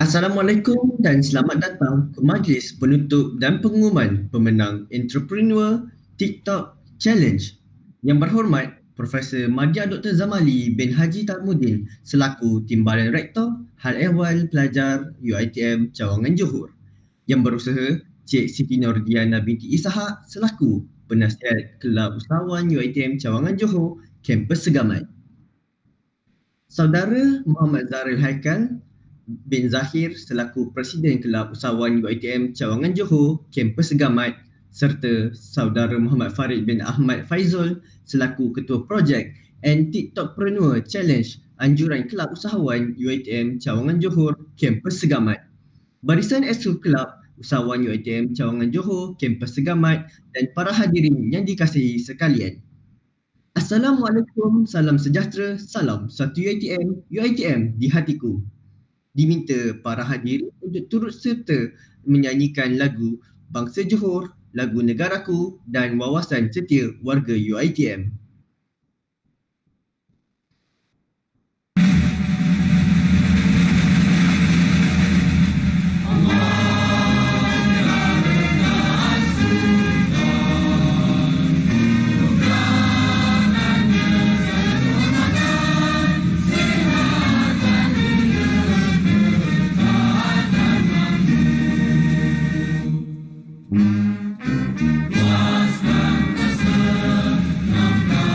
Assalamualaikum dan selamat datang ke majlis penutup dan pengumuman pemenang Entrepreneur TikTok Challenge. Yang berhormat Profesor Madya Dr. Zamali bin Haji Tarmudin selaku Timbalan Rektor Hal Ehwal Pelajar UiTM Cawangan Johor. Yang berusaha Cik Siti Nordiana binti Ishak selaku Penasihat Kelab Usahawan UiTM Cawangan Johor Kampus Segamat. Saudara Muhammad Zaril Haikal bin Zahir selaku Presiden Kelab Usahawan UiTM Cawangan Johor Kampus Segamat serta Saudara Muhammad Farid bin Ahmad Faizul selaku Ketua Projek and TikTokpreneur Challenge Anjuran Kelab Usahawan UiTM Cawangan Johor Kampus Segamat. Barisan Eksekutif Kelab Usahawan UiTM Cawangan Johor Kampus Segamat dan para hadirin yang dikasihi sekalian. Assalamualaikum, salam sejahtera, salam satu UiTM di hatiku. Diminta para hadirin untuk turut serta menyanyikan lagu Bangsa Johor, lagu Negaraku dan Wawasan Setia Warga UiTM. Was bangsa, nampak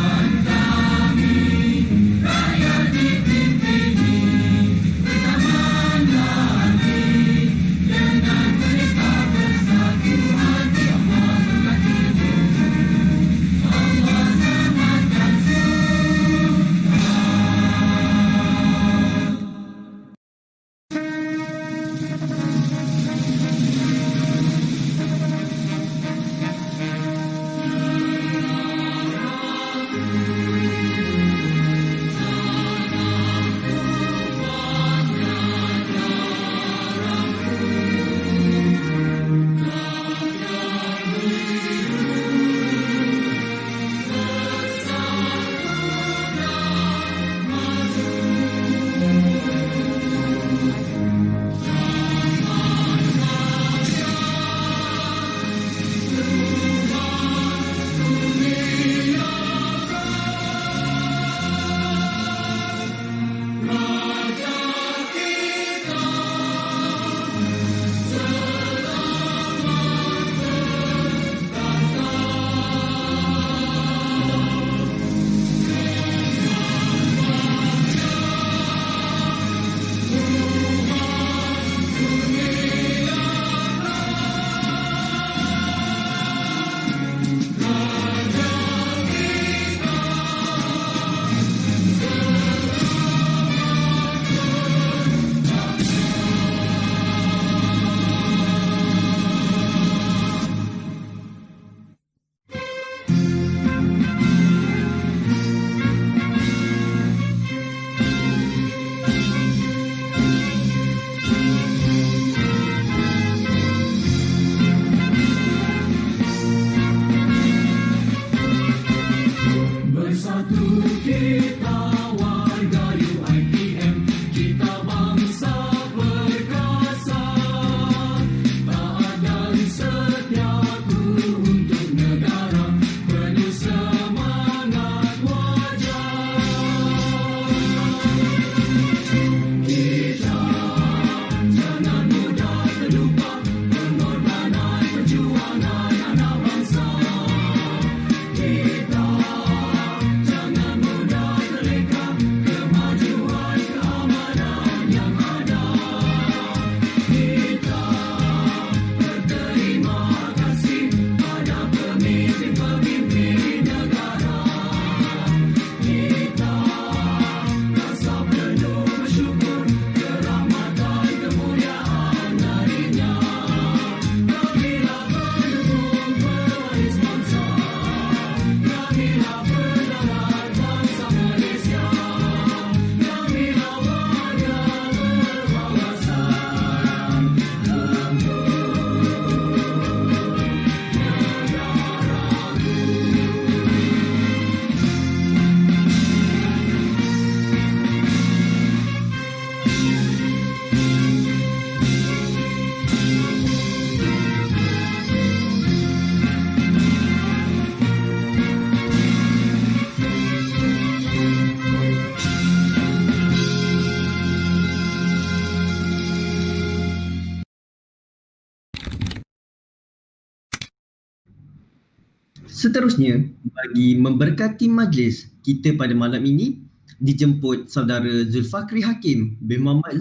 Seterusnya, bagi memberkati majlis kita pada malam ini, dijemput saudara Zulfakri Hakim bin Muhammad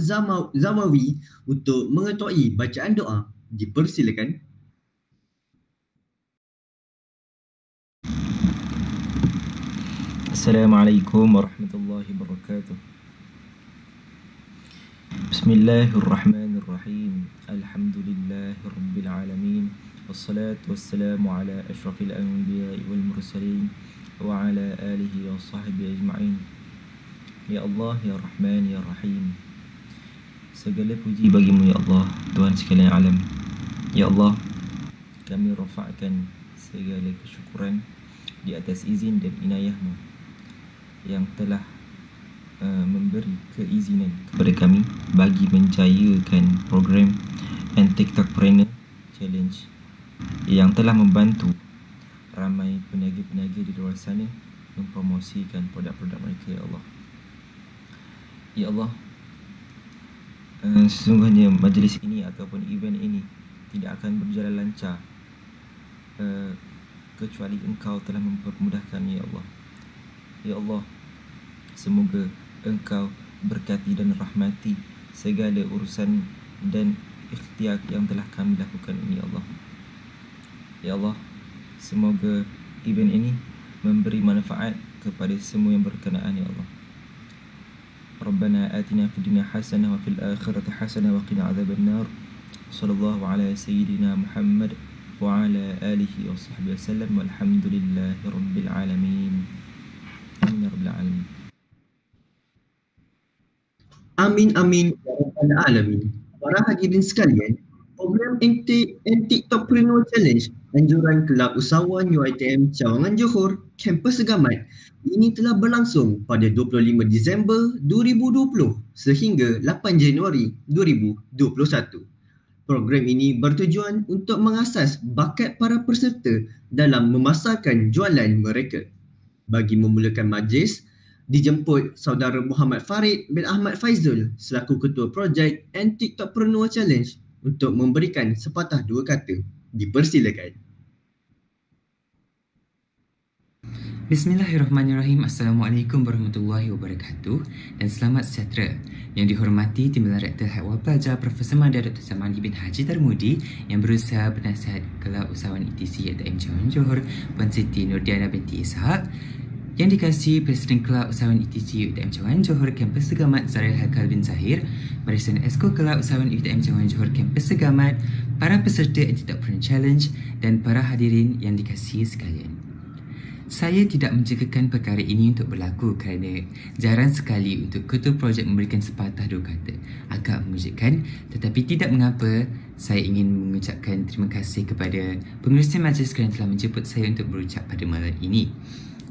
Zawawi untuk mengetuai bacaan doa. Dipersilakan. Assalamualaikum warahmatullahi wabarakatuh. Bismillahirrahmanirrahim. Alhamdulillahirabbil alamin. Wassalatu wassalamu ala asyrafil anbiya'i wal mursalin wa ala alihi wa sahbihi ajma'in. Ya Allah, ya Rahman, ya Rahim. Segala puji bagimu ya Allah, Tuhan sekalian alam. Ya Allah, kami rafa'kan segala kesyukuran di atas izin dan inayahmu yang telah memberi keizinan kepada kami bagi menjayakan program TikTokpreneur Challenge yang telah membantu ramai peniaga-peniaga di luar sana mempromosikan produk-produk mereka, ya Allah. Ya Allah, sesungguhnya majlis ini ataupun event ini tidak akan berjalan lancar kecuali Engkau telah mempermudahkan, ya Allah. Ya Allah, semoga Engkau berkati dan rahmati segala urusan dan ikhtiar yang telah kami lakukan ini, ya Allah. Ya Allah, semoga event ini memberi manfaat kepada semua yang berkenaan, ya Allah. Rabbana atina fid dunya hasanah wa fil akhirati hasanah wa qina adzabannar. Sallallahu ala sayyidina Muhammad wa ala alihi wa sahbihi wasallam walhamdulillahi rabbil alamin. Amin ya rabbil alamin. Amin amin ya rabbal alamin. Para hadirin sekalian, program TikTokpreneur Challenge anjuran Kelab Usahawan UiTM Cawangan Johor Kampus Segamat ini telah berlangsung pada 25 Disember 2020 sehingga 8 Januari 2021. Program ini bertujuan untuk mengasas bakat para peserta dalam memasarkan jualan mereka. Bagi memulakan majlis, dijemput saudara Muhammad Farid bin Ahmad Faizul selaku ketua projek TikTokpreneur Challenge untuk memberikan sepatah dua kata. Dipersilakan. Bismillahirrahmanirrahim. Assalamualaikum warahmatullahi wabarakatuh dan selamat sejahtera. Yang dihormati Timbalan Rektor Haiwan Pelajar Profesor Madya Dr. Zamani bin Haji Tarmudi yang berusaha bernasihat Kelab Usahawan ETC UiTM Cawangan Johor, Puan Siti Nurdiana binti Ishak, yang dikasihi Presiden Kelab Usahawan ETC UiTM Cawangan Johor Kampus Segamat Zaril Haikal bin Zahir, Barisan Esko Kelab Usahawan UiTM Cawangan Johor Kampus Segamat, para peserta TikTokpreneur Challenge dan para hadirin yang dikasihi sekalian. Saya tidak menjagakan perkara ini untuk berlaku kerana jarang sekali untuk ketua projek memberikan sepatah dua kata. Agak mengejutkan, tetapi tidak mengapa. Saya ingin mengucapkan terima kasih kepada pengurusi majlis kerana telah menjemput saya untuk berucap pada malam ini.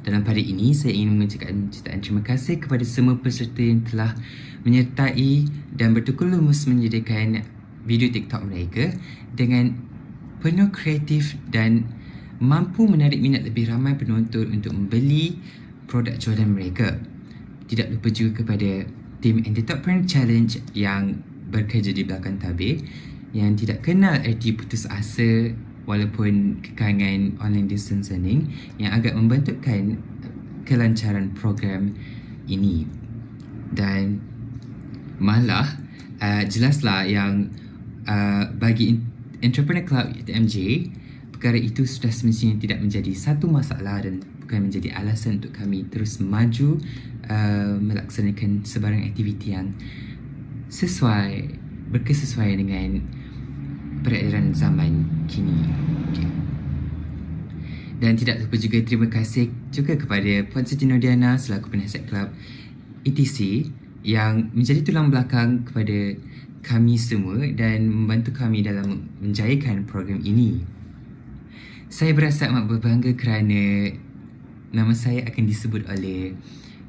Dalam pada ini, saya ingin mengucapkan jutaan terima kasih kepada semua peserta yang telah menyertai dan bertukar lumus menyediakan video TikTok mereka dengan penuh kreatif dan mampu menarik minat lebih ramai penonton untuk membeli produk jualan mereka. Tidak lupa juga kepada tim TikTokpreneur Challenge yang bekerja di belakang tabir yang tidak kenal erti putus asa walaupun kekangan online distance learning yang agak membantukan kelancaran program ini. Dan malah jelaslah yang bagi Entrepreneur Club UiTMJ, perkara itu sudah semestinya tidak menjadi satu masalah dan bukan menjadi alasan untuk kami terus maju melaksanakan sebarang aktiviti yang berkesesuaian dengan peredaran zaman kini. Okay. Dan tidak lupa juga terima kasih juga kepada Puan Siti Nurdiana selaku penasihat Kelab ETC yang menjadi tulang belakang kepada kami semua dan membantu kami dalam menjayakan program ini. Saya berasa amat berbangga kerana nama saya akan disebut oleh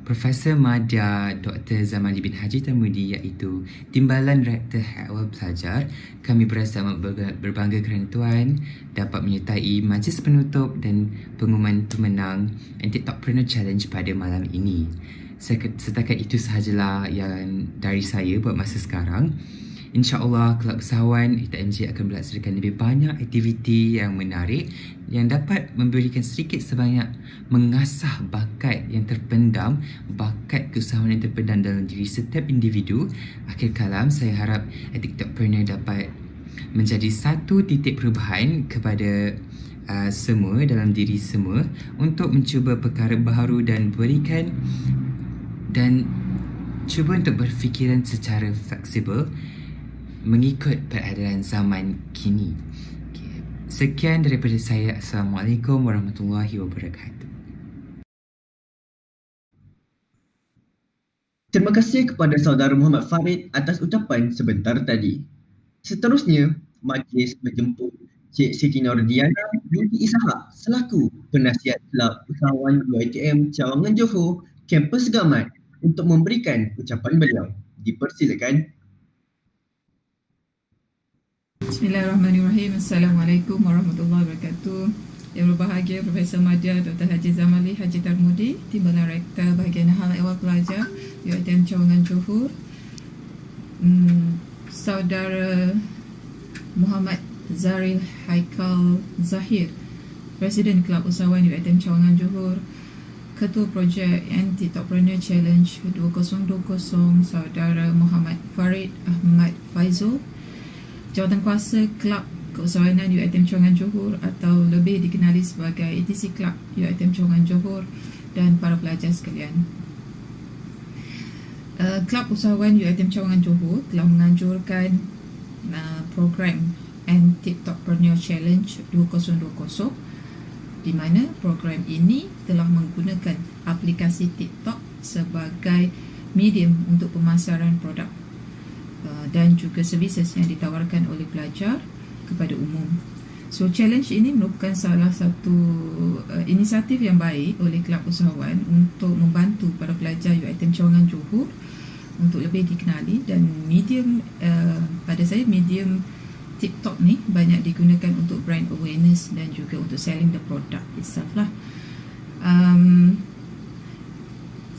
Profesor Madya Dr. Zamani bin Haji Tarmudi iaitu Timbalan Rektor Haiwan Pelajar. Kami berasa amat berbangga kerana Tuan dapat menyertai majlis penutup dan pengumuman pemenang TikTokpreneur Challenge pada malam ini. Setakat itu sahajalah yang dari saya buat masa sekarang. InsyaAllah Kelab Usahawan UiTMJ akan melaksanakan lebih banyak aktiviti yang menarik yang dapat memberikan sedikit sebanyak mengasah bakat yang terpendam, bakat keusahawanan yang terpendam dalam diri setiap individu. Akhir kalam, saya harap TikTokpreneur dapat menjadi satu titik perubahan kepada semua dalam diri semua untuk mencuba perkara baru dan berikan dan cuba untuk berfikiran secara fleksibel mengikut peredaran zaman kini. Sekian daripada saya. Assalamualaikum warahmatullahi wabarakatuh. Terima kasih kepada saudara Muhammad Farid atas ucapan sebentar tadi. Seterusnya, majlis menjemput Cik Siti Nordiana binti Ishak selaku penasihat Kelab Usahawan UiTM Cawangan Johor Kampus Gamat untuk memberikan ucapan beliau. Dipersilakan. Bismillahirrahmanirrahim. Assalamualaikum warahmatullahi wabarakatuh. Yang berbahagia Profesor Madya Dr. Haji Zamali Haji Tarmudi, Timbalan Rektor Bahagian Hal Ehwal Pelajar UiTM Cawangan Johor, Saudara Muhammad Zaril Haikal Zahir, Presiden Kelab Usahawan UiTM Cawangan Johor, Ketua Projek Anti-Topreneur Challenge 2020 Saudara Muhammad Farid Ahmad Faizul, Jawatankuasa Kelab Keusahawanan UiTM Cawangan Johor atau lebih dikenali sebagai ETC Kelab UiTM Cawangan Johor, dan para pelajar sekalian. Kelab Usahawan UiTM Cawangan Johor telah menganjurkan program Anti-Topreneur Challenge 2020, di mana program ini telah menggunakan aplikasi TikTok sebagai medium untuk pemasaran produk dan juga services yang ditawarkan oleh pelajar kepada umum. So, challenge ini merupakan salah satu inisiatif yang baik oleh Kelab Usahawan untuk membantu para pelajar UiTM Cawangan Johor untuk lebih dikenali, dan medium pada saya medium TikTok ni banyak digunakan untuk brand awareness dan juga untuk selling the product itself lah.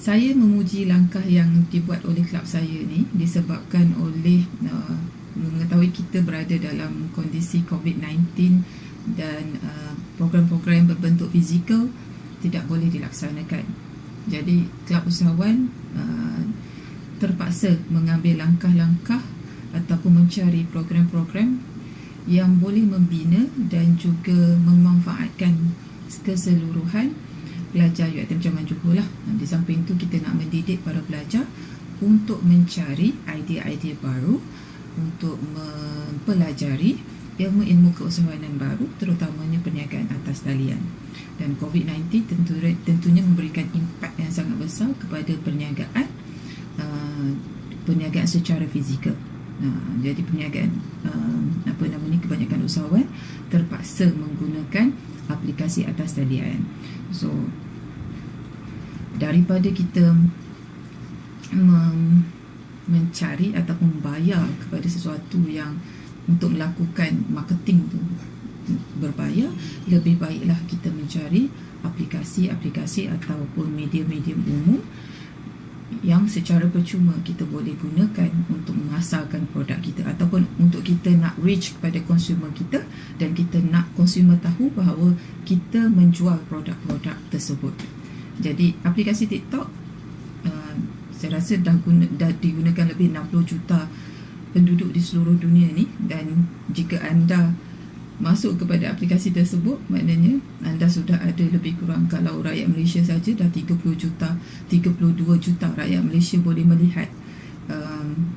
Saya memuji langkah yang dibuat oleh kelab saya ni disebabkan oleh mengetahui kita berada dalam kondisi COVID-19 dan program-program berbentuk fizikal tidak boleh dilaksanakan. Jadi kelab usahawan terpaksa mengambil langkah-langkah ataupun mencari program-program yang boleh membina dan juga memanfaatkan keseluruhan pelajar UiTM Cawangan Johor lah. Di samping itu kita nak mendidik para pelajar untuk mencari idea-idea baru untuk mempelajari ilmu-ilmu keusahawanan baru, terutamanya perniagaan atas talian. Dan COVID-19 tentunya memberikan impak yang sangat besar kepada perniagaan secara fizikal. Jadi perniagaan kebanyakan usahawan terpaksa menggunakan aplikasi atas talian. So daripada kita mencari ataupun membayar kepada sesuatu yang untuk melakukan marketing tu berbayar, lebih baiklah kita mencari aplikasi-aplikasi ataupun media-media umum yang secara percuma kita boleh gunakan untuk memasarkan produk kita, ataupun untuk kita nak reach kepada consumer kita dan kita nak consumer tahu bahawa kita menjual produk-produk tersebut. Jadi aplikasi TikTok saya rasa dah digunakan lebih 60 juta penduduk di seluruh dunia ni, dan jika anda masuk kepada aplikasi tersebut, maknanya anda sudah ada lebih kurang, kalau rakyat Malaysia saja dah 32 juta rakyat Malaysia boleh melihat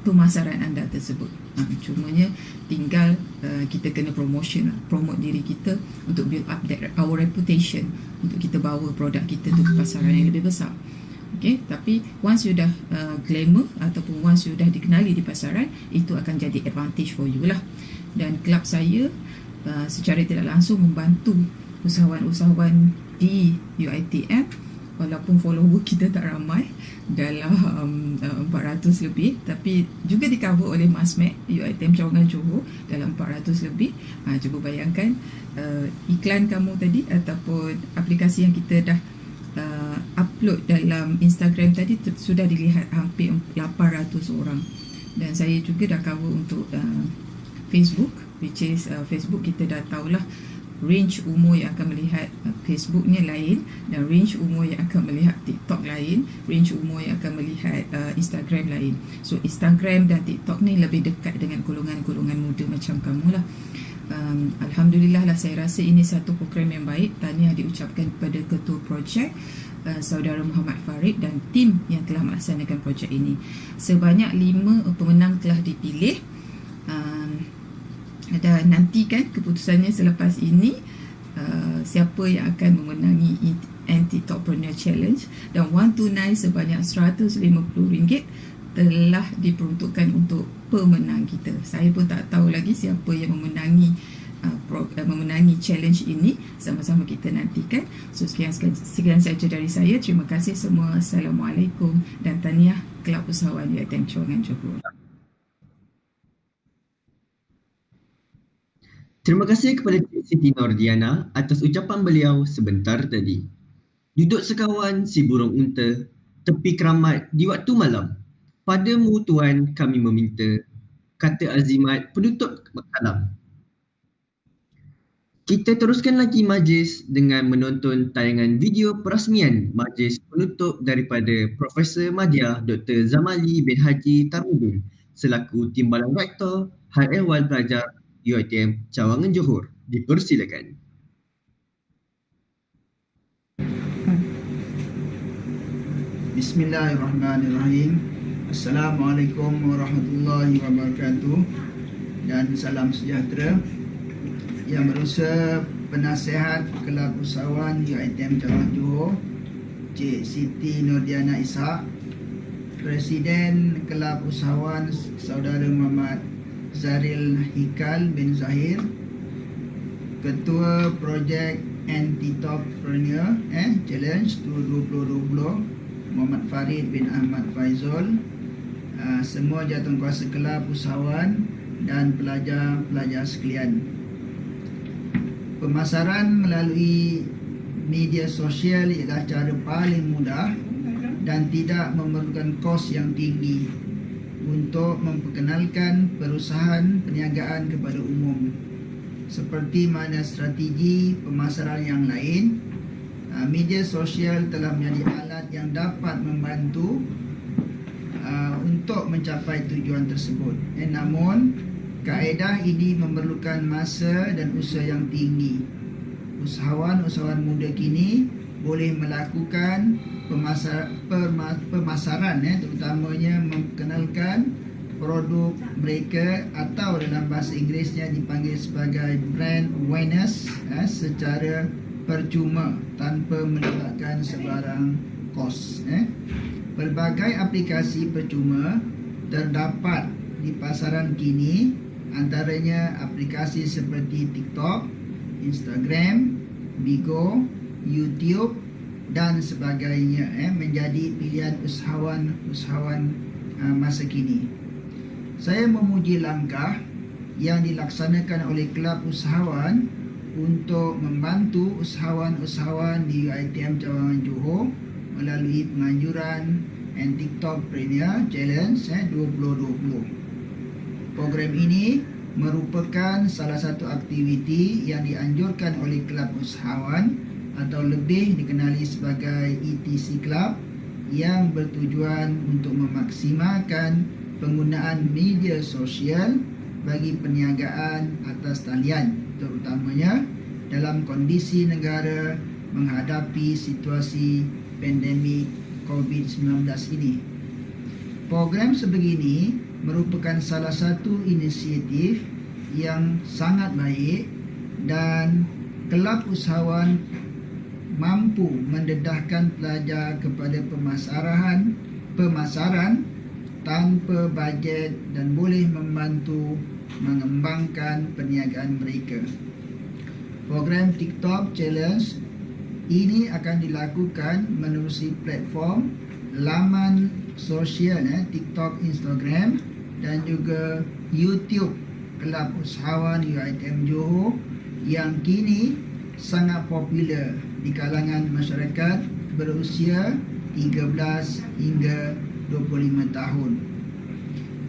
pemasaran anda tersebut. Cumanya tinggal kita kena promote diri kita untuk build up our reputation, untuk kita bawa produk kita tu ke pasaran yang lebih besar. Okay, tapi once you dah glamour ataupun once you dah dikenali di pasaran, itu akan jadi advantage for you lah. Dan kelab saya secara tidak langsung membantu usahawan-usahawan di UiTM, walaupun follower kita tak ramai, dalam 400 lebih, tapi juga di cover oleh Masmed UiTM Cawangan Johor dalam 400 lebih. Cuba bayangkan iklan kamu tadi ataupun aplikasi yang kita dah upload dalam Instagram tadi sudah dilihat hampir 800 orang. Dan saya juga dah cover untuk Facebook, which is Facebook kita dah tahulah range umur yang akan melihat Facebooknya lain, dan range umur yang akan melihat TikTok lain, range umur yang akan melihat Instagram lain. So Instagram dan TikTok ni lebih dekat dengan golongan-golongan muda macam kamu lah. Alhamdulillah lah, saya rasa ini satu program yang baik. Tahniah diucapkan kepada ketua projek Saudara Muhammad Farid dan tim yang telah melaksanakan projek ini. Sebanyak 5 pemenang telah dipilih. Dan nantikan keputusannya selepas ini, siapa yang akan memenangi Anti-Talkpreneur Challenge, dan wang tunai sebanyak RM150 telah diperuntukkan untuk pemenang kita. Saya pun tak tahu lagi siapa yang memenangi challenge ini. Sama-sama kita nantikan. So sekian saja dari saya. Terima kasih semua. Assalamualaikum dan tahniah Kelab Usahawan UiTM Cawangan Johor. Terima kasih kepada Cik Siti Nordiana atas ucapan beliau sebentar tadi. Duduk sekawan si burung unta, tepi keramat di waktu malam. Padamu Tuan kami meminta, kata azimat penutup kalam. Kita teruskan lagi majlis dengan menonton tayangan video perasmian majlis penutup daripada Profesor Madya Dr. Zamali bin Haji Tarmudin selaku Timbalan Rektor Hal Ehwal Pelajar UiTM Cawangan Johor. Dipersilakan. Bismillahirrahmanirrahim. Assalamualaikum warahmatullahi wabarakatuh dan salam sejahtera. Yang berusaha Penasihat Kelab Usahawan UiTM Cawangan Johor, Cik Siti Nordiana Ishak, Presiden Kelab Usahawan Saudara Muhammad Zaril Hikal bin Zahir, Ketua Projek Anti-Talkpreneur Challenge 2020 Muhammad Farid bin Ahmad Faizul, semua jawatankuasa Kelab Usahawan dan pelajar-pelajar sekalian. Pemasaran melalui media sosial ialah cara paling mudah dan tidak memerlukan kos yang tinggi untuk memperkenalkan perusahaan perniagaan kepada umum. Seperti mana strategi pemasaran yang lain, media sosial telah menjadi alat yang dapat membantu untuk mencapai tujuan tersebut. Namun, kaedah ini memerlukan masa dan usaha yang tinggi. Usahawan-usahawan muda kini boleh melakukan pemasaran terutamanya memperkenalkan produk mereka atau dalam bahasa Inggerisnya dipanggil sebagai brand awareness secara percuma tanpa melibatkan sebarang kos. Pelbagai aplikasi percuma terdapat di pasaran kini, antaranya aplikasi seperti TikTok, Instagram, Bigo, YouTube dan sebagainya menjadi pilihan usahawan masa kini. Saya memuji langkah yang dilaksanakan oleh Kelab Usahawan untuk membantu usahawan-usahawan di UiTM Cawangan Johor melalui penganjuran Anti-Talkpreneur Challenge 2020. Program ini merupakan salah satu aktiviti yang dianjurkan oleh Kelab Usahawan atau lebih dikenali sebagai ETC Club yang bertujuan untuk memaksimalkan penggunaan media sosial bagi perniagaan atas talian, terutamanya dalam kondisi negara menghadapi situasi pandemik COVID-19 ini. Program sebegini merupakan salah satu inisiatif yang sangat baik dan Kelab Usahawan mampu mendedahkan pelajar kepada pemasaran tanpa bajet dan boleh membantu mengembangkan perniagaan mereka. Program TikTok Challenge ini akan dilakukan menerusi platform laman sosial TikTok, Instagram dan juga YouTube Kelab Usahawan UiTM Johor yang kini sangat popular di kalangan masyarakat berusia 13 hingga 25 tahun.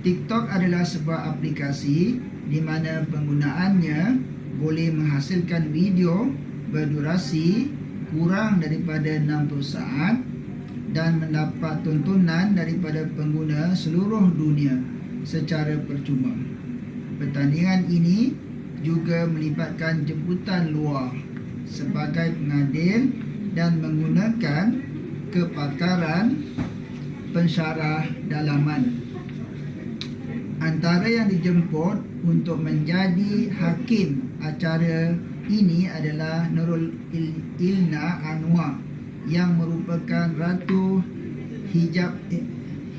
TikTok adalah sebuah aplikasi di mana penggunaannya boleh menghasilkan video berdurasi kurang daripada 60 saat dan mendapat tontonan daripada pengguna seluruh dunia secara percuma. Pertandingan ini juga melibatkan jemputan luar sebagai pengadil dan menggunakan kepakaran pensyarah dalaman. Antara yang dijemput untuk menjadi hakim acara ini adalah Nurul Ilna Anwar yang merupakan Ratu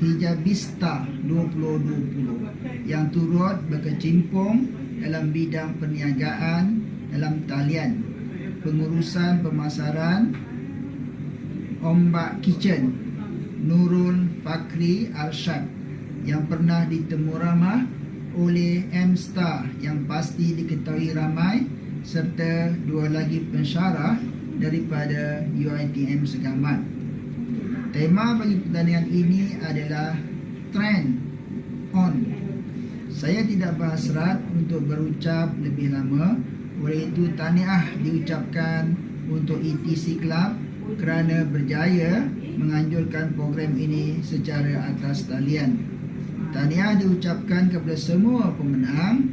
Hijabista 2020 yang turut berkecimpung dalam bidang perniagaan dalam talian, pengurusan pemasaran Ombak Kitchen. Nurul Fakri Arsyad yang pernah ditemu ramah oleh M-Star yang pasti diketahui ramai, serta dua lagi pensyarah daripada UiTM Segamat. Tema bagi pertandingan ini adalah Trend On. Saya tidak berhasrat untuk berucap lebih lama, oleh itu tahniah diucapkan untuk ETC Club kerana berjaya menganjurkan program ini secara atas talian. Tahniah diucapkan kepada semua pemenang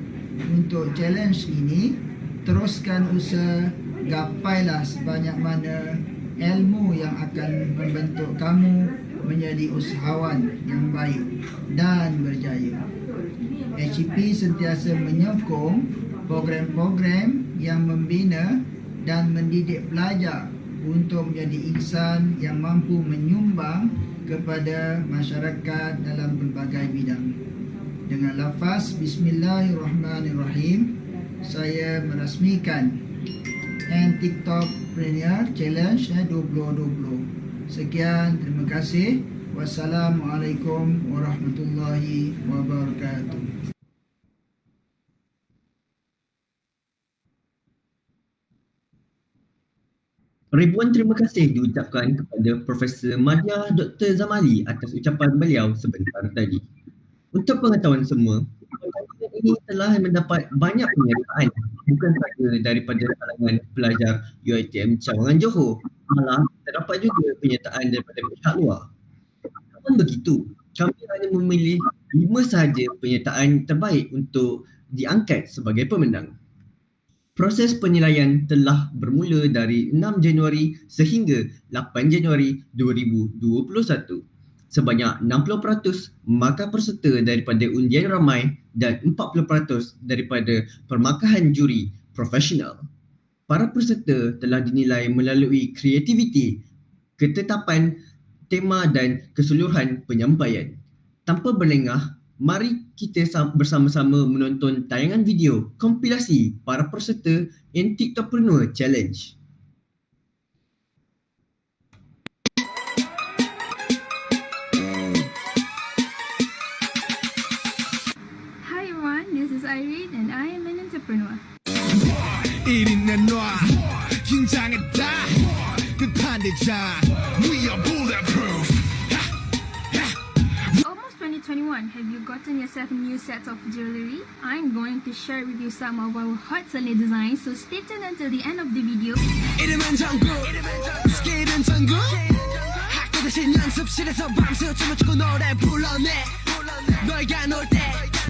untuk challenge ini. Teruskan usaha, gapailah sebanyak mana ilmu yang akan membentuk kamu menjadi usahawan yang baik dan berjaya. HEP sentiasa menyokong program-program yang membina dan mendidik pelajar untuk menjadi insan yang mampu menyumbang kepada masyarakat dalam pelbagai bidang. Dengan lafaz Bismillahirrahmanirrahim, saya merasmikan TikTok Premier Challenge 2020. Sekian, terima kasih. Wassalamualaikum warahmatullahi wabarakatuh. Ribuan terima kasih diucapkan kepada Profesor Madya Dr. Zamali atas ucapan beliau sebentar tadi. Untuk pengetahuan semua, pertandingan ini telah mendapat banyak penyertaan, bukan sahaja daripada kalangan pelajar UiTM Cawangan Johor, malah terdapat juga penyertaan daripada pihak luar. Namun begitu, kami hanya memilih 5 sahaja penyertaan terbaik untuk diangkat sebagai pemenang. Proses penilaian telah bermula dari 6 Januari sehingga 8 Januari 2021. Sebanyak 60% markah peserta daripada undian ramai dan 40% daripada permakahan juri profesional. Para peserta telah dinilai melalui kreativiti, ketetapan tema dan keseluruhan penyampaian. Tanpa berlengah, mari kita bersama-sama menonton tayangan video kompilasi para peserta TikTokpreneur Challenge. Hi everyone, this is Irene and I am an entrepreneur. Almost 2021, have you gotten yourself new sets of jewelry? I'm going to share with you some of our hot selling designs, so stay tuned until the end of the video.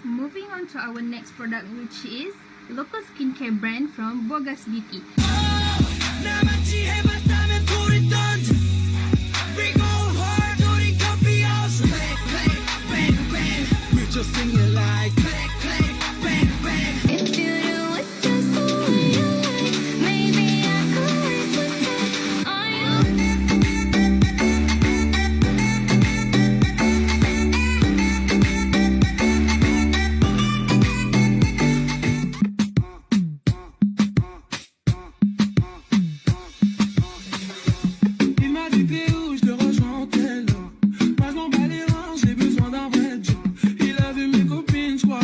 Moving on to our next product, which is local skincare brand from Bogas Beauty. If you do it just the way you like, maybe I could reciprocate. Are Il m'a dit t'es où, je te rejoins tel. Moi je m'en bats les reins, j'ai besoin d'un vrai job. Il a vu mes copines, je crois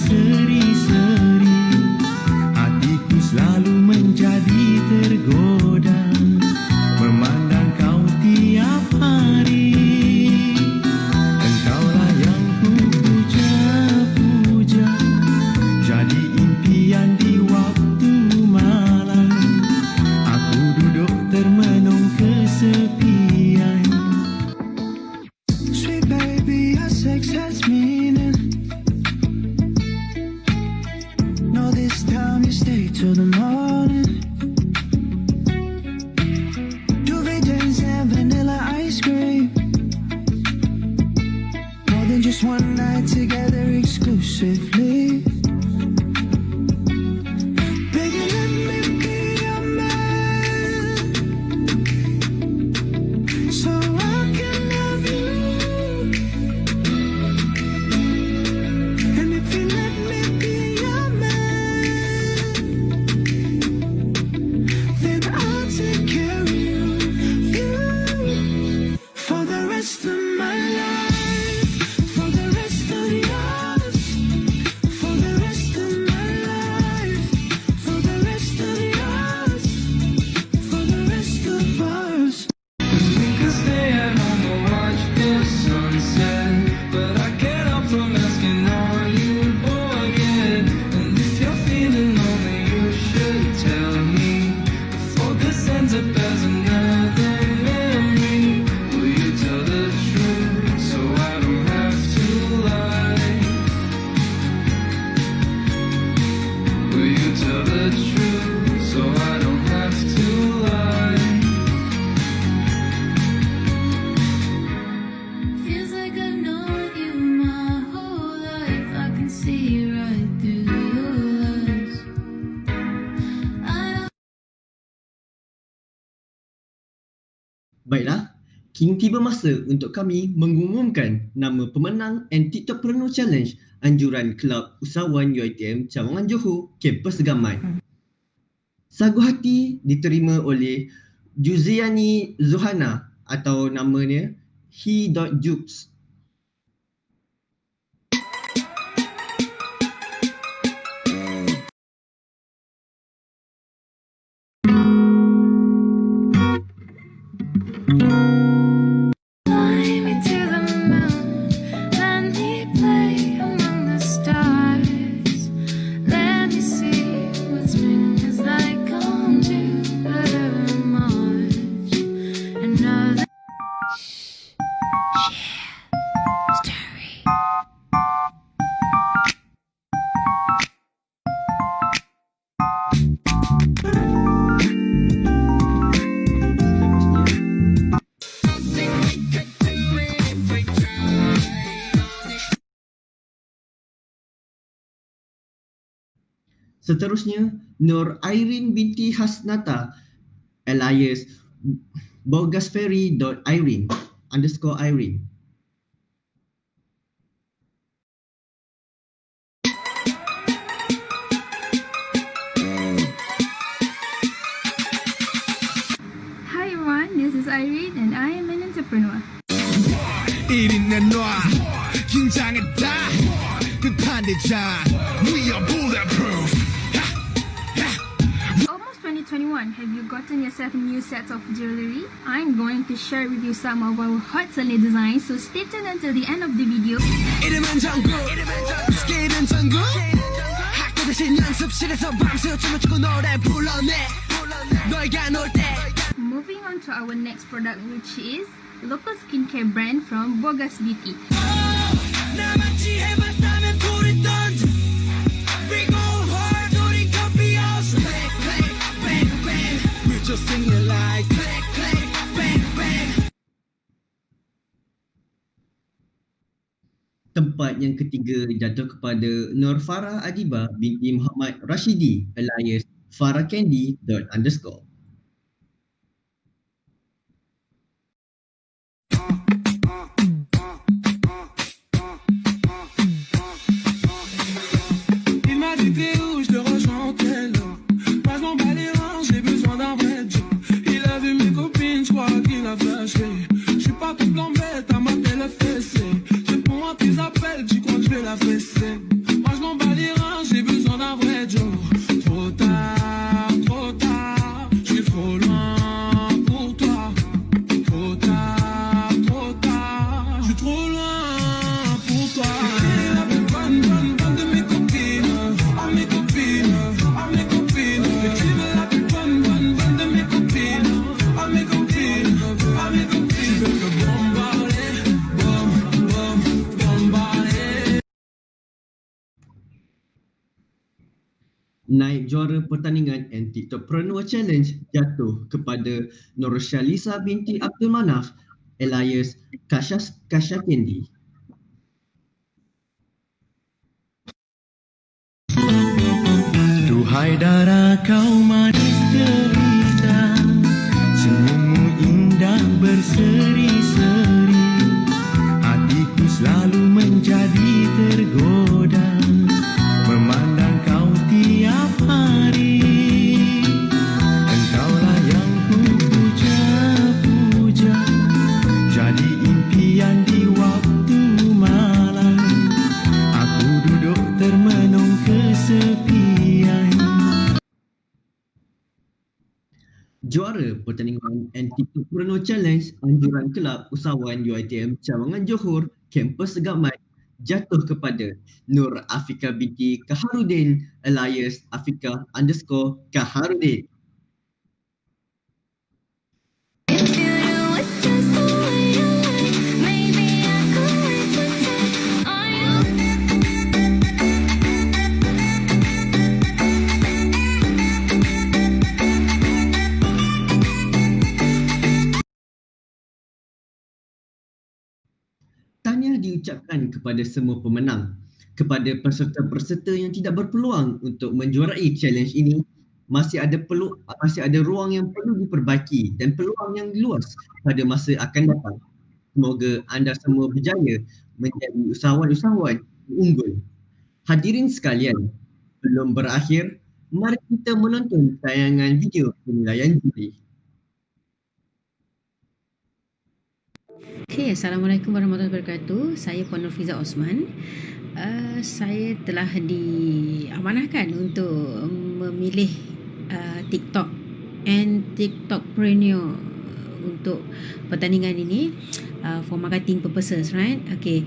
berseri-seri, hatiku selalu menjadi tergoda memandang kau tiap hari. Engkaulah yang ku puja-puja, jadi impian di waktu malam. Aku duduk termenung kesepian. Sweet baby, your sex has meaning. No, this time you stay till the morning. Duvet days and vanilla ice cream. More than just one night together exclusively. Baby, let me be your man, so I can love you. And if you let me be your man, then I'll take care of you for the rest of my life, for the rest of yours, for the rest of my life, for the rest of yours, for the rest of us. We could stay at home and watch the sunset, but I can't help from asking, are you bored yet? And if you're feeling lonely, you should tell me before this ends up as another memory. Will you tell the truth so I don't have to lie? Will you tell the truth so I don't have to lie? Feels like I've known you my whole life. I can see right through your lies. I don't Baiklah, kini tiba masa untuk kami mengumumkan nama pemenang Antitrepreneur Challenge anjuran Kelab Usahawan UiTM Cawangan Johor, Kampus Segamat. Sagu hati diterima oleh Juziani Zohana atau namanya He.Jukes. fly me to the moon. Let me play among the stars. Let me see what spring is like on Jupiter and Mars. Another story. Seterusnya, Nur Irene binti Hasnata alias bogasferry.irene_irene. Hi everyone, this is Irene and I am an entrepreneur. 1인 내놔 긴장했다 끝판대자 We are bulletproof. Almost 2021, have you gotten yourself new sets of jewelry? I'm going to share with you some of our hot selling designs, so stay tuned until the end of the video. 이름은 정국 스킬은 전국 학교 대신 연습실에서 밤새 춤을 추고 노래 불러내 너희가 놀때 Moving on to our next product, which is local skincare brand from Bogas Beauty. 나같이 해봤다면 불이 던져 We go hard 우리 커피 house Click click bang bang We just sing it like click click bang bang. Tempat yang ketiga jatuh kepada Nur Farah Adiba binti Muhammad Rashidi alias farahcandy_. Il m'a dit t'es où, je te rejoins au Kelo. Moi je m'en bats les reins, j'ai besoin d'un vrai job. Il a vu mes copines, je crois qu'il a flashé. Je suis pas tout blanc bête, à m'appeler le fessé. Je réponds à tes appels, tu crois que je vais la fesser. Moi je m'en bats les Naib juara pertandingan and TikTokpreneur Challenge jatuh kepada Nursyalisa binti Abdul Manaf alias Kasha Kendi. Duhai darah kau manis jelita, senyummu indah berseri-seri, hatiku selalu menjadi tergoda memandang kau tiap hari. Engkaulah yang ku puja-puja, jadi impian di waktu malam. Aku duduk termenung kesepian. Juara pertandingan Anti-Kupreneur Challenge anjuran Kelab Usahawan UiTM Cawangan Johor Kampus Segamat jatuh kepada Nur Afika binti Kaharudin alias Afika_Kaharudin. Tahniah diucapkan kepada semua pemenang. Kepada peserta-peserta yang tidak berpeluang untuk menjuarai challenge ini, masih ada ruang yang perlu diperbaiki dan peluang yang luas pada masa akan datang. Semoga anda semua berjaya menjadi usahawan-usahawan unggul. Hadirin sekalian, belum berakhir, mari kita menonton tayangan video penilaian juri. Okay, Assalamualaikum warahmatullahi wabarakatuh. Saya Puan Nurfiza Osman. Saya telah diamanahkan untuk memilih TikTok and TikTokpreneur untuk pertandingan ini for marketing purposes, right? Okay,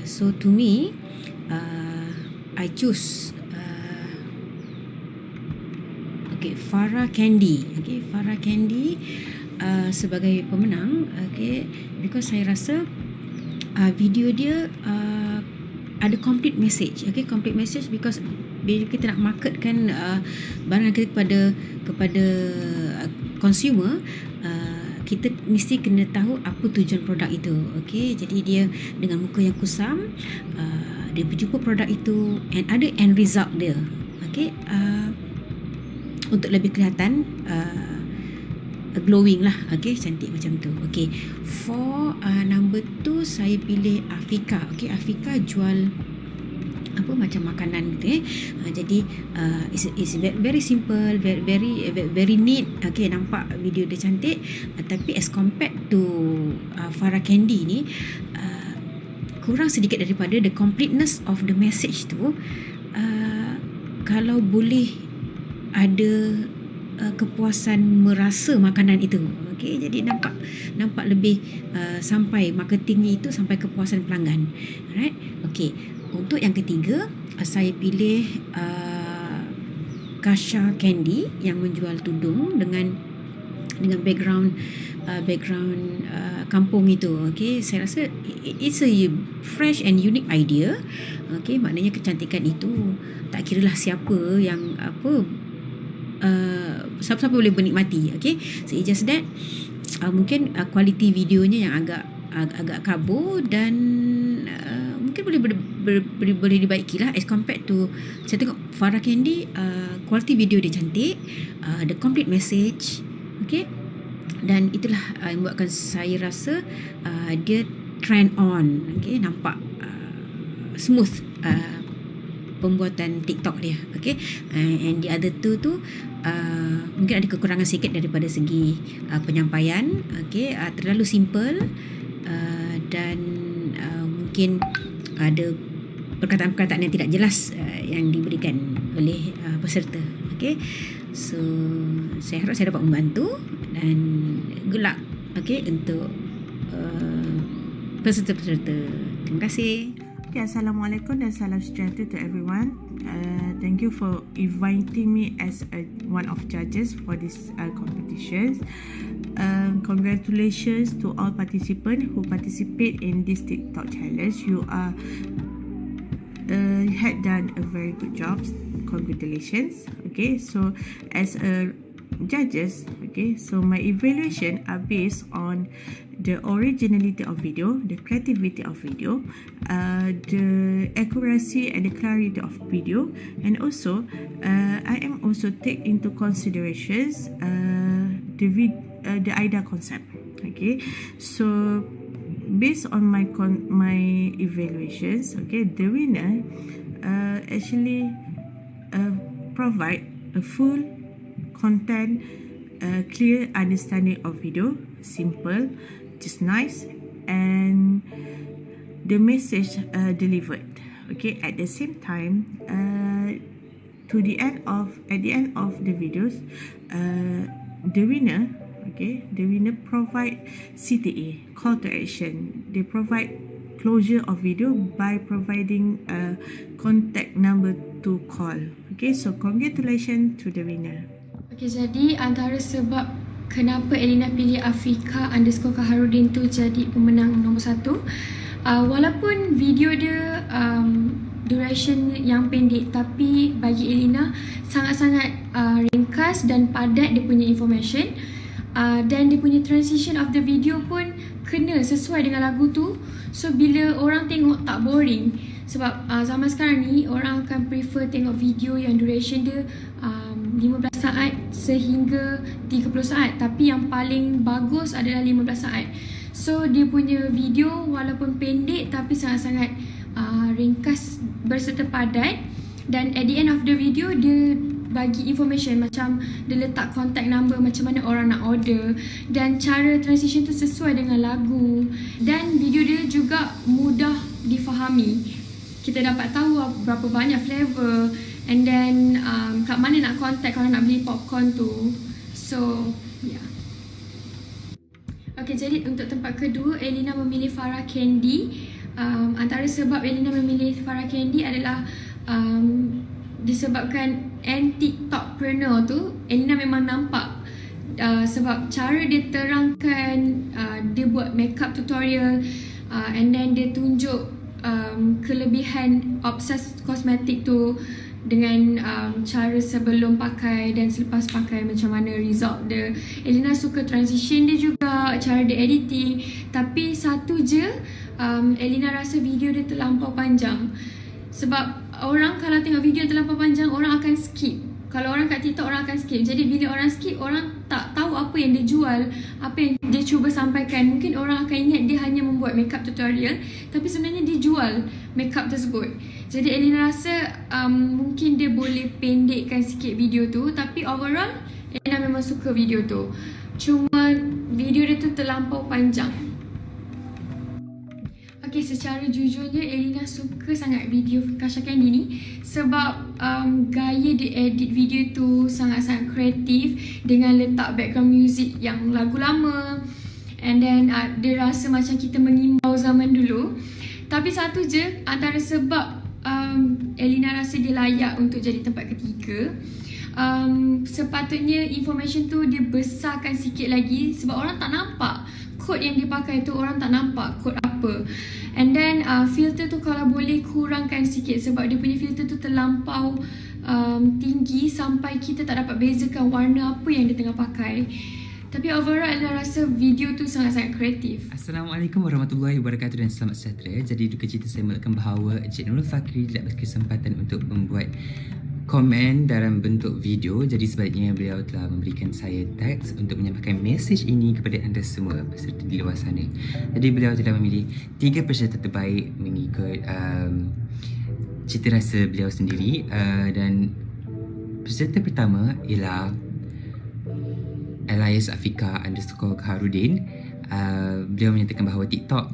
so to me, I choose Farah Kendi. Okay, Farah Kendi sebagai pemenang, okay, because saya rasa video dia ada complete message, okay, complete message because bila kita nak marketkan barang kita kepada consumer, kita mesti kena tahu apa tujuan produk itu, okay. Jadi dia dengan muka yang kusam, dia berjumpa produk itu and ada end result dia, okay, untuk lebih kelihatan glowing lah, okay, cantik macam tu. Okay, for number 2 saya pilih Afika. Okay, Afika jual apa macam makanan gitu, jadi it's very simple, very neat. Okay, nampak video dia cantik, tapi as compared to Farah Kendi ni kurang sedikit daripada the completeness of the message tu. Kalau boleh ada kepuasan merasa makanan itu, okey, jadi nampak lebih sampai marketingnya itu sampai kepuasan pelanggan, alright. Okey, untuk yang ketiga saya pilih Kasha Kendi yang menjual tudung dengan background kampung itu, okey. Saya rasa it's a fresh and unique idea, okey. Maknanya kecantikan itu tak kiralah siapa yang siapa-siapa boleh menikmati, okay. So it's just that mungkin kualiti videonya yang agak kabur dan mungkin boleh dibaiki lah as compared to saya tengok Farah Kendi, kualiti video dia cantik, the complete message, okay. Dan itulah yang buatkan saya rasa dia trend on, okay. Nampak smooth pembuatan TikTok dia, okay. And the other two tu mungkin ada kekurangan sikit daripada segi penyampaian, okay. Terlalu simple dan mungkin ada perkataan-perkataan yang tidak jelas yang diberikan oleh peserta, okay. So saya harap saya dapat membantu dan good luck, okay, untuk peserta-peserta. Terima kasih. Okay, Assalamualaikum dan salam sejahtera to everyone. Thank you for inviting me as one of judges for this competitions. Congratulations to all participants who participate in this TikTok challenge. You are had done a very good job. Congratulations. Okay, so as a judges, okay, so my evaluation are based on the originality of video, the creativity of video, the accuracy and the clarity of video, and also I am also take into considerations the IDA concept. Okay, so based on my evaluations, okay, the winner actually provide a full content, clear understanding of video, simple, just nice, and the message delivered. Okay, at the same time, at the end of the videos, the winner, okay, the winner provide CTA, call to action. They provide closure of video by providing a contact number to call. Okay, so congratulations to the winner. Okay, jadi antara sebab kenapa Elina pilih Afika_Kaharudin tu jadi pemenang nombor 1, walaupun video dia duration yang pendek, tapi bagi Elina sangat-sangat ringkas dan padat dia punya information, dan dia punya transition of the video pun kena sesuai dengan lagu tu. So bila orang tengok tak boring, sebab zaman sekarang ni orang akan prefer tengok video yang duration dia 15 saat sehingga 30 saat, tapi yang paling bagus adalah 15 saat. So dia punya video walaupun pendek tapi sangat-sangat ringkas berserta padat, dan at the end of the video dia bagi information, macam dia letak contact number, macam mana orang nak order, dan cara transition tu sesuai dengan lagu, dan video dia juga mudah difahami. Kita dapat tahu berapa banyak flavor, and then kat mana nak contact kalau nak beli popcorn tu. So yeah. Okay, jadi untuk tempat kedua Elina memilih Farah Candy. Antara sebab Elina memilih Farah Candy adalah disebabkan TikTokpreneur tu Elina memang nampak, sebab cara dia terangkan, dia buat makeup tutorial, and then dia tunjuk kelebihan obsessed kosmetik tu dengan cara sebelum pakai dan selepas pakai, macam mana result dia. Elina suka transition dia juga, cara dia editing, tapi satu je, Elina rasa video dia terlampau panjang. Sebab orang kalau tengok video terlampau panjang, orang akan skip. Kalau orang kat TikTok, orang akan skip. Jadi bila orang skip, orang tak tahu apa yang dia jual, apa yang dia cuba sampaikan. Mungkin orang akan ingat dia hanya membuat makeup tutorial, tapi sebenarnya dia jual makeup tersebut. Jadi Elina rasa mungkin dia boleh pendekkan sikit video tu, tapi overall Elina memang suka video tu. Cuma video dia tu terlampau panjang. Okay, secara jujurnya Elina suka sangat video Kasha Candy ni, sebab gaya dia edit video tu sangat-sangat kreatif, dengan letak background music yang lagu lama, and then dia rasa macam kita mengimbau zaman dulu. Tapi satu je antara sebab Elina rasa dia layak untuk jadi tempat ketiga, sepatutnya information tu dia besarkan sikit lagi, sebab orang tak nampak kod yang dia pakai tu, orang tak nampak kod apa. And then filter tu kalau boleh kurangkan sikit, sebab dia punya filter tu terlampau tinggi sampai kita tak dapat bezakan warna apa yang dia tengah pakai. Tapi overall Elina rasa video tu sangat-sangat kreatif. Assalamualaikum warahmatullahi wabarakatuh dan selamat sejahtera. Jadi duka cita saya mulakan bahawa Encik Nurul Fakri tidak berkesempatan untuk membuat komen dalam bentuk video. Jadi sebaliknya beliau telah memberikan saya teks untuk menyampaikan mesej ini kepada anda semua peserta di luar sana. Jadi beliau telah memilih 3 peserta terbaik mengikut cita rasa beliau sendiri, dan peserta pertama ialah Elias Afika_Kaharudin. Beliau menyatakan bahawa TikTok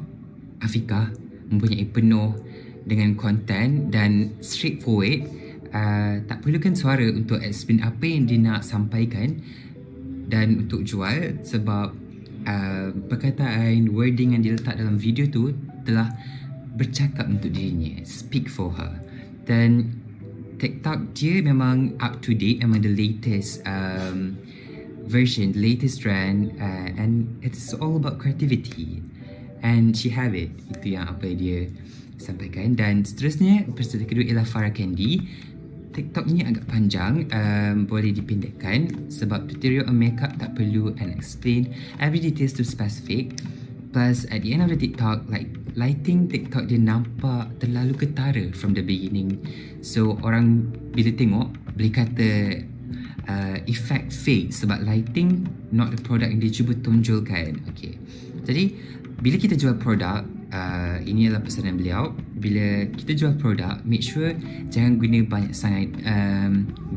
Afika mempunyai penuh dengan konten dan straightforward. Tak perlukan suara untuk explain apa yang dia nak sampaikan dan untuk jual, sebab perkataan, wording yang diletak dalam video tu telah bercakap untuk dirinya, speak for her. Dan TikTok dia memang up to date, memang the latest version, the latest trend, and it's all about creativity, and she have it. Itu yang apa dia sampaikan. Dan seterusnya, peserta kedua ialah Farah Candy. TikToknya agak panjang, boleh dipendekkan sebab tutorial on makeup tak perlu and explain every details to specific. Plus at the end of the TikTok, like lighting TikTok dia nampak terlalu ketara from the beginning. So orang bila tengok boleh kata effect fake sebab lighting not the product yang dia cuba tonjolkan. Okay. Jadi bila kita jual produk, ini adalah pesanan beliau. Bila kita jual produk, make sure jangan guna banyak sangat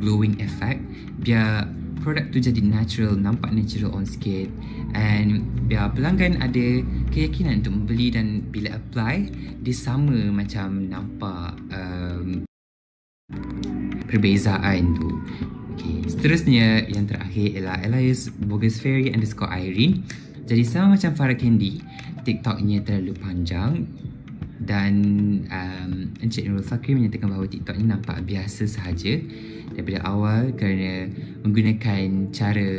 glowing effect, biar produk tu jadi natural, nampak natural on skin, and biar pelanggan ada keyakinan untuk membeli dan bila apply dia sama macam nampak perbezaan tu. Okay. Seterusnya yang terakhir ialah Elias Bogusfairy _Irene. Jadi sama macam Farah Candy, TikToknya terlalu panjang dan Encik Nurul Fakri menyatakan bahawa TikToknya nampak biasa sahaja daripada awal kerana menggunakan cara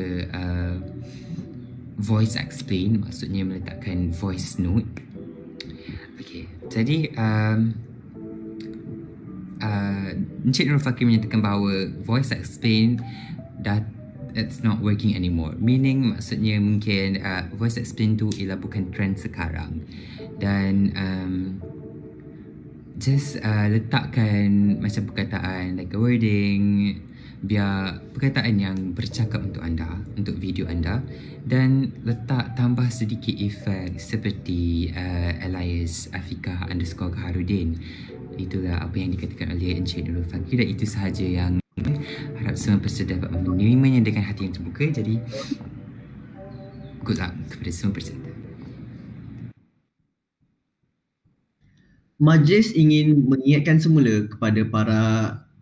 voice explain, maksudnya meletakkan voice note. Okay. Jadi Encik Nurul Fakri menyatakan bahawa voice explain it's not working anymore. Meaning maksudnya mungkin voice explain tu ialah bukan trend sekarang. Dan just letakkan macam perkataan like a wording, biar perkataan yang bercakap untuk anda, untuk video anda, dan letak tambah sedikit efek seperti Elias Afika _Kaharudin. Itulah apa yang dikatakan oleh Encik Nurul Fakri, dan itu sahaja yang harap semua peserta dapat menerimanya dengan hati yang terbuka. Jadi good luck kepada semua peserta. Majlis ingin mengingatkan semula kepada para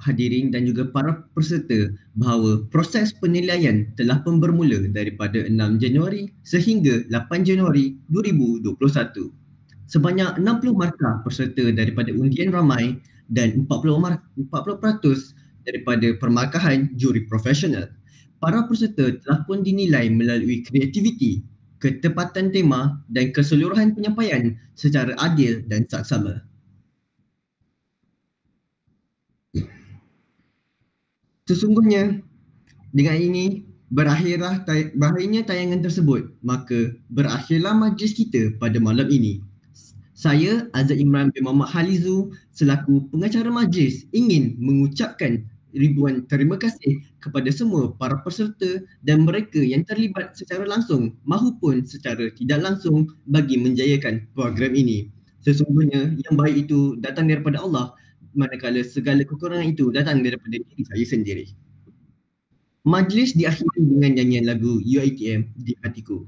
hadirin dan juga para peserta bahawa proses penilaian telah pun bermula daripada 6 Januari sehingga 8 Januari 2021. Sebanyak 60 markah peserta daripada undian ramai dan 40% daripada permarkahan juri profesional. Para peserta telah pun dinilai melalui kreativiti, ketepatan tema dan keseluruhan penyampaian secara adil dan saksama. Sesungguhnya dengan ini berakhirnya tayangan tersebut, maka berakhirlah majlis kita pada malam ini. Saya, Azad Imran bin Muhammad Halizu, selaku pengacara majlis ingin mengucapkan ribuan terima kasih kepada semua para peserta dan mereka yang terlibat secara langsung maupun secara tidak langsung bagi menjayakan program ini. Sesungguhnya yang baik itu datang daripada Allah, manakala segala kekurangan itu datang daripada diri saya sendiri. Majlis diakhiri dengan nyanyian lagu UiTM Di Hatiku.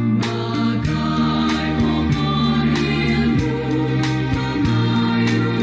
Bagai pohon ilmu, pengayun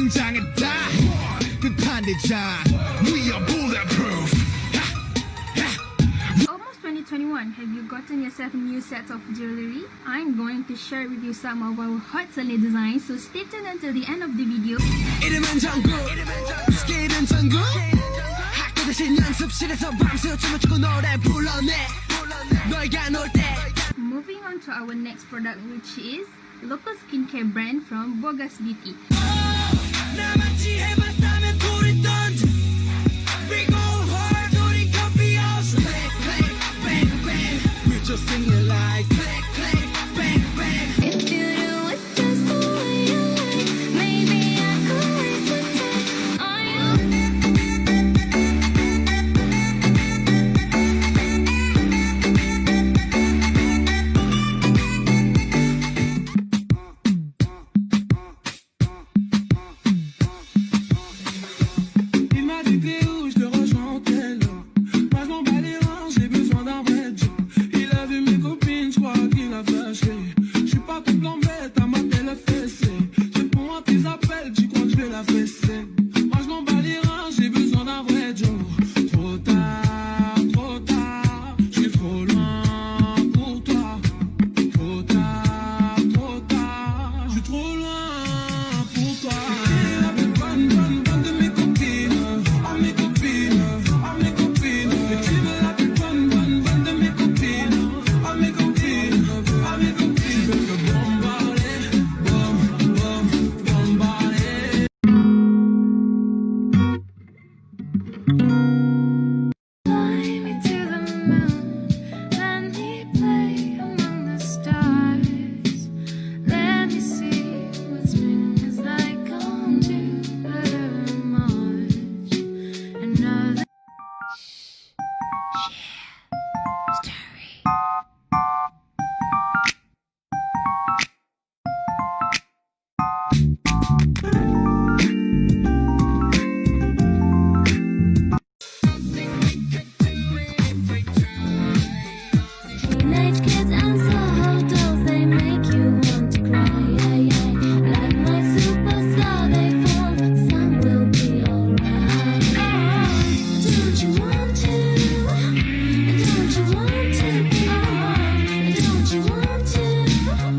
등장했다 끝판 대장 We are bulletproof Almost 2021, have you gotten yourself a new set of jewelry? I'm going to share with you some of our hot selling designs, so stay tuned until the end of the video. 이름은 정국 스킬은 전국 학교 대신 연습실에서 밤새 춤을 추고 노래 불러내 너희가 놀 때 Moving on to our next product, which is local skincare brand from Bogas Beauty. 나같이 해봤다면 불이 던져 We go hard 우리 coffee house Click click bang bang We just sing it like click click bang bang If you do it just the way you like, maybe I could waste the time. Are Il m'a dit t'es où, je te rejoins au tel. Moi je m'en bats les reins, j'ai besoin d'un vrai job. Il a vu mes copines, je crois qu'il a flashé. Je suis pas toute l'embête, à m'appeler le fessé. Je réponds à tes appels, tu crois que je vais la fesser. Moi je m'en bats les reins, j'ai besoin d'un vrai job. Trop tard, je suis trop loin pour toi. Trop tard, je suis trop loin pour toi. La plus bonne de mes copines, à mes copines, à mes copines. Et tu veux la plus bonne de mes copines, à mes copines, à mes copines. Tu veux que bombarder, bombarder. climb into the moon? Let me play among the stars. Let me see what spring is like on Jupiter and Mars. Another teenage kids and soul dolls, they make you want to cry. Like my superstar, they fall, some will be alright. Don't you want to? Don't you want to? Don't you want to?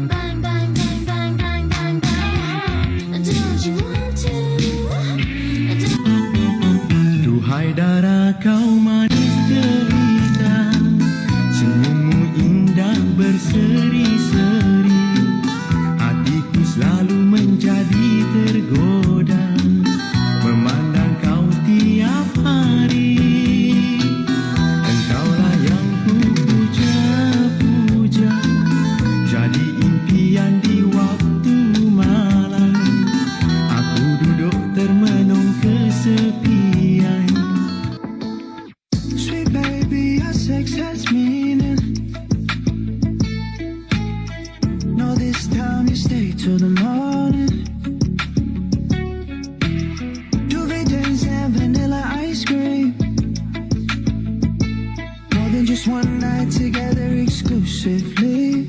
Bang, bang, bang, bang, bang, bang, bang. Don't you want to? Duhai darah kau manis cerita, senyummu indah berseri-seri. Hatiku selalu menjadi tergoda, memandang kau tiap hari. Engkaulah yang ku puja-puja, jadi impian di waktu malam. Aku duduk termenung kesepian. Sweet baby, your sex has meaning. No, this time you stay till the morning. Duvet days and vanilla ice cream. More than just one night together exclusively.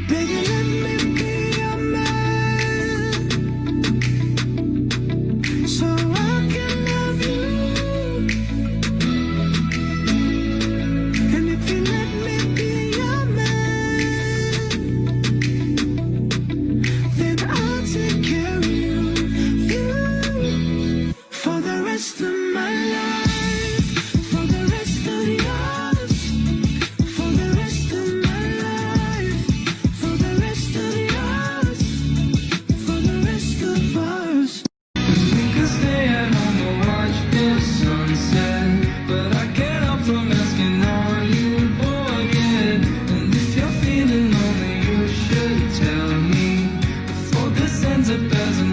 Baby, let me be your man, so I can love you. And if you let me be your man, then I'll take care of you. For the rest of my life, for the rest of yours, for the rest of my life, for the rest of yours, for the rest of us. We could stay at home and watch the sunset, but I can't help from asking, are you bored yet? And if you're feeling lonely, you should tell me before this ends up as a